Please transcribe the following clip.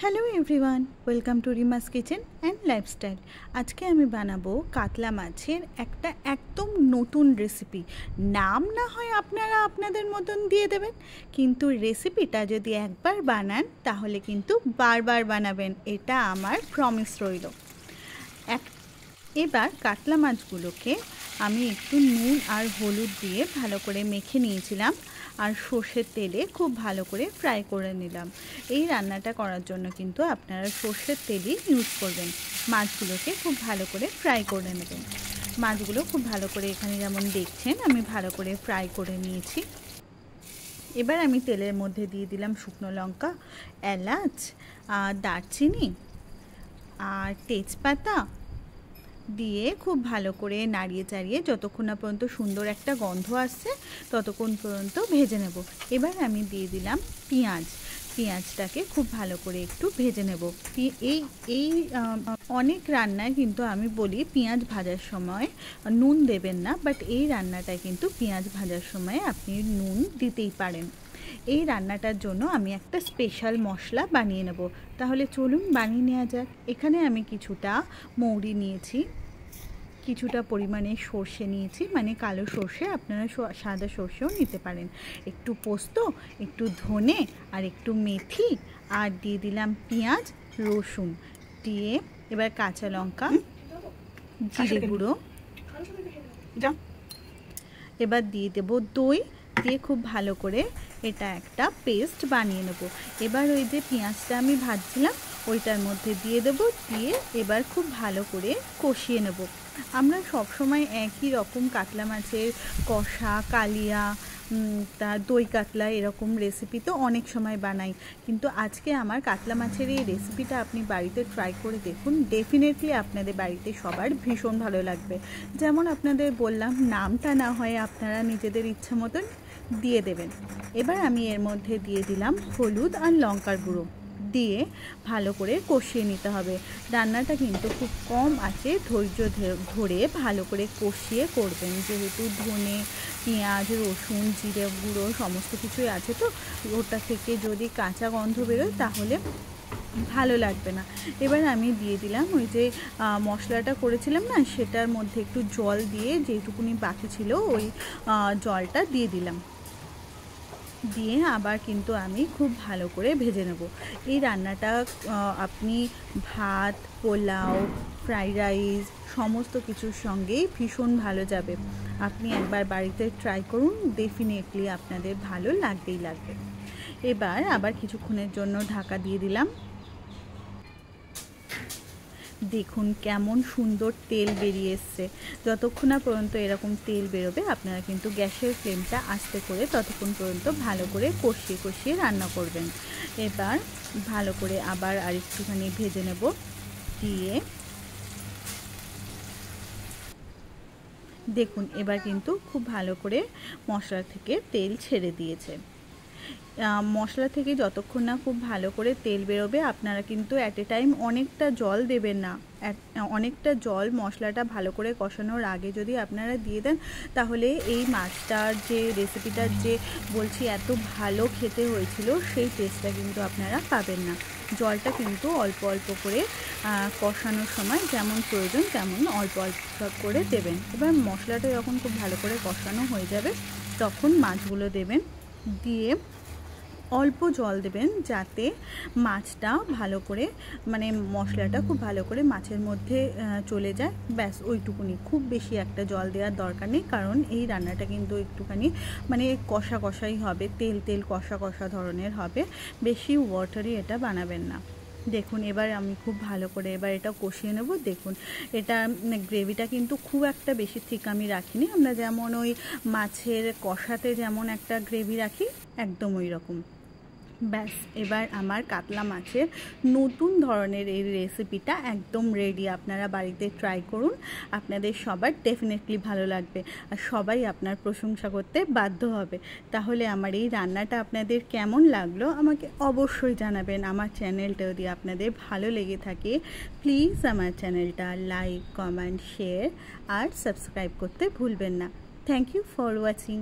Hello everyone, welcome to রিমাস kitchen and lifestyle. আজকে আমি বানাবো কাতলা মাছের একটা একদম নতুন রেসিপি। নাম না হয় আপনারা আপনাদের মতন দিয়ে দেবেন, কিন্তু রেসিপিটা যদি একবার বানান তাহলে কিন্তু বারবার বানাবেন, এটা আমার প্রমিস রইল। এবার কাতলা মাছগুলোকে আমি একটু নুন আর হলুদ দিয়ে ভালো করে মেখে নিয়েছিলাম আর সর্ষের তেলে খুব ভালো করে ফ্রাই করে নিলাম। এই রান্নাটা করার জন্য কিন্তু আপনারা সর্ষের তেলই ইউজ করবেন। মাছগুলোকে খুব ভালো করে ফ্রাই করে নেবেন। মাছগুলো খুব ভালো করে এখানে যেমন দেখছেন আমি ভালো করে ফ্রাই করে নিয়েছি। এবার আমি তেলের মধ্যে দিয়ে দিলাম শুকনো লঙ্কা, এলাচ, দারচিনি আর তেজপাতা দিয়ে খুব ভালো করে নাড়িয়ে চাড়িয়ে যতক্ষণ না পর্যন্ত সুন্দর একটা গন্ধ আসছে ততক্ষণ পর্যন্ত ভেজে নেব। এবার আমি দিয়ে দিলাম পেঁয়াজটাকে খুব ভালো করে একটু ভেজে নেব। এই অনেক রান্নায় কিন্তু আমি বলি পেঁয়াজ ভাজার সময় নুন দেবেন না, বাট এই রান্নাটায় কিন্তু পেঁয়াজ ভাজার সময় আপনি নুন দিতেই পারেন। এই রান্নাটার জন্য আমি একটা স্পেশাল মশলা বানিয়ে নেব। তাহলে চলুন বানিয়ে নেওয়া যাক। এখানে আমি কিছুটা মৌরি নিয়েছি, কিছুটা পরিমাণে সর্ষে নিয়েছি, মানে কালো সর্ষে, আপনারা সাদা সর্ষেও নিতে পারেন, একটু পোস্ত, একটু ধনে আর একটু মেথি, আর দিয়ে দিলাম পেঁয়াজ, রসুন দিয়ে এবার কাঁচা লঙ্কা, জিরে গুঁড়ো, এবার দিয়ে দেবো দই দিয়ে খুব ভালো করে এটা একটা পেস্ট বানিয়ে নেব। এবার ওই যে পেঁয়াজটা আমি ভাজছিলাম ওইটার মধ্যে দিয়ে দেবো, দিয়ে এবার খুব ভালো করে কষিয়ে নেব। আমরা সবসময় একই রকম কাতলা মাছের কষা, কালিয়া, দই কাতলা এরকম রেসিপি তো অনেক সময় বানাই, কিন্তু আজকে আমার কাতলা মাছের এই রেসিপিটা আপনি বাড়িতে ট্রাই করে দেখুন, ডেফিনেটলি আপনাদের বাড়িতে সবার ভীষণ ভালো লাগবে। যেমন আপনাদের বললাম, নামটা না হয় আপনারা নিজেদের ইচ্ছা মতন দিয়ে দেবেন। এবার আমি এর মধ্যে দিয়ে দিলাম হলুদ আর লঙ্কার গুঁড়ো দিয়ে ভালো করে কষিয়ে নিতে হবে। রান্নাটা কিন্তু খুব কম আছে ধৈর্য ধরে ভালো করে কষিয়ে করবেন, যেহেতু ধনে, পেঁয়াজ, রসুন, জিরে গুঁড়ো সমস্ত কিছুই আছে, তো ওটা থেকে যদি কাঁচা গন্ধ বেরোয় তাহলে ভালো লাগবে না। এবার আমি দিয়ে দিলাম ওই যে মশলাটা করেছিলাম না, সেটার মধ্যে একটু জল দিয়ে যেটুকুনি বাকি ছিল ওই জলটা দিয়ে দিলাম, দিয়ে আবার কিন্তু আমি খুব ভালো করে ভেজে নেব। এই রান্নাটা আপনি ভাত, পোলাও, ফ্রাইড রাইস সমস্ত কিছুর সঙ্গেই ভীষণ ভালো যাবে। আপনি একবার বাড়িতে ট্রাই করুন, ডেফিনেটলি আপনাদের ভালো লাগবেই লাগবে। এবার আবার কিছুক্ষণের জন্য ঢাকা দিয়ে দিলাম। দেখুন কেমন সুন্দর তেল বেরিয়ে এসছে। যতক্ষণ না পর্যন্ত এরকম তেল বেরোবে আপনারা কিন্তু গ্যাসের ফ্লেমটা আস্তে করে ততক্ষণ পর্যন্ত ভালো করে কষিয়ে কষিয়ে রান্না করবেন। এবার ভালো করে আবার আর একটুখানি ভেজে নেব, দিয়ে দেখুন এবার কিন্তু খুব ভালো করে মশলা থেকে তেল ছেড়ে দিয়েছে। মশলা থেকে যতক্ষণ না খুব ভালো করে তেল বেরোবে আপনারা কিন্তু অ্যাট এ টাইম অনেকটা জল দেবেন না। অনেকটা জল মশলাটা ভালো করে কষানোর আগে যদি আপনারা দিয়ে দেন তাহলে এই মাছটার যে রেসিপিটার যে বলছি এত ভালো খেতে হয়েছিল সেই টেস্টটা কিন্তু আপনারা পাবেন না। জলটা কিন্তু অল্প অল্প করে কষানোর সময় যেমন প্রয়োজন তেমন অল্প অল্প করে দেবেন। এবার মশলাটা যখন খুব ভালো করে কষানো হয়ে যাবে তখন মাছগুলো দেবেন, দিয়ে অল্প জল দেবেন যাতে মাছটা ভালো করে, মানে মশলাটা খুব ভালো করে মাছের মধ্যে চলে যায়, ব্যাস ওইটুকুনি। খুব বেশি একটা জল দেওয়ার দরকার নেই, কারণ এই রান্নাটা কিন্তু একটুখানি মানে কষা কষাই হবে, তেল তেল কষা কষা ধরনের হবে, বেশি ওয়াটারি এটা বানাবেন না। দেখুন এবার আমি খুব ভালো করে এবার এটা কষিয়ে নেব। দেখুন এটা গ্রেভিটা কিন্তু খুব একটা বেশি ঠিক আমি রাখিনি, আমরা যেমন ওই মাছের কষাতে যেমন একটা গ্রেভি রাখি একদম ওই রকম। ব্যাস এবার আমার কাতলা মাছের নতুন ধরনের এই রেসিপিটা একদম রেডি। আপনারা বাড়িতে ট্রাই করুন, আপনাদের সবার ডেফিনেটলি ভালো লাগবে আর সবাই আপনার প্রশংসা করতে বাধ্য হবে। তাহলে আমার এই রান্নাটা আপনাদের কেমন লাগলো আমাকে অবশ্যই জানাবেন। আমার চ্যানেলটা যদি আপনাদের ভালো লেগে থাকে প্লিজ আমার চ্যানেলটা লাইক, কমেন্ট, শেয়ার আর সাবস্ক্রাইব করতে ভুলবেন না। Thank you for watching.